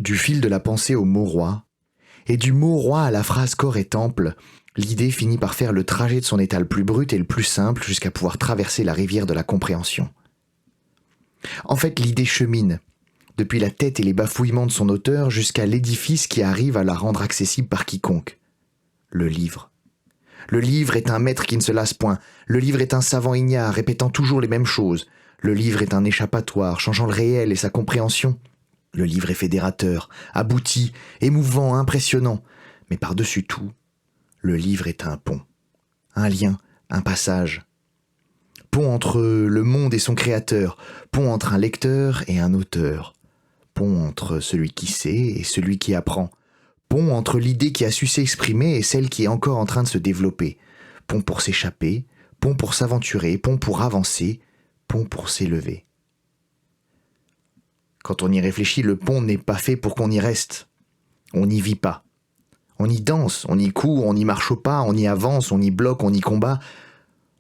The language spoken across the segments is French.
Du fil de la pensée au mot roi, et du mot roi à la phrase corps et temple, l'idée finit par faire le trajet de son état le plus brut et le plus simple jusqu'à pouvoir traverser la rivière de la compréhension. En fait, l'idée chemine, depuis la tête et les bafouillements de son auteur jusqu'à l'édifice qui arrive à la rendre accessible par quiconque. Le livre. Le livre est un maître qui ne se lasse point. Le livre est un savant ignare, répétant toujours les mêmes choses. Le livre est un échappatoire, changeant le réel et sa compréhension. Le livre est fédérateur, abouti, émouvant, impressionnant. Mais par-dessus tout, le livre est un pont, un lien, un passage. Pont entre le monde et son créateur, pont entre un lecteur et un auteur, pont entre celui qui sait et celui qui apprend, pont entre l'idée qui a su s'exprimer et celle qui est encore en train de se développer, pont pour s'échapper, pont pour s'aventurer, pont pour avancer, pont pour s'élever. Quand on y réfléchit, le pont n'est pas fait pour qu'on y reste. On n'y vit pas. On y danse, on y court, on y marche au pas, on y avance, on y bloque, on y combat.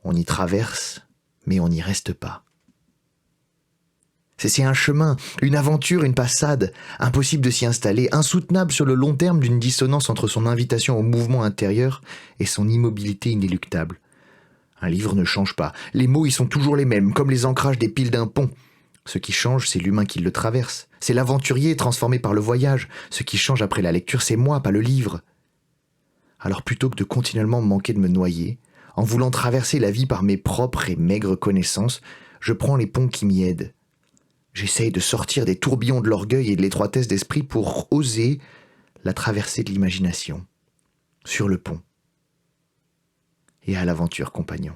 On y traverse, mais on n'y reste pas. C'est un chemin, une aventure, une passade, impossible de s'y installer, insoutenable sur le long terme d'une dissonance entre son invitation au mouvement intérieur et son immobilité inéluctable. Un livre ne change pas, les mots y sont toujours les mêmes, comme les ancrages des piles d'un pont. Ce qui change, c'est l'humain qui le traverse. C'est l'aventurier transformé par le voyage. Ce qui change après la lecture, c'est moi, pas le livre. Alors plutôt que de continuellement manquer de me noyer, en voulant traverser la vie par mes propres et maigres connaissances, je prends les ponts qui m'y aident. J'essaye de sortir des tourbillons de l'orgueil et de l'étroitesse d'esprit pour oser la traversée de l'imagination. Sur le pont. Et à l'aventure, compagnon.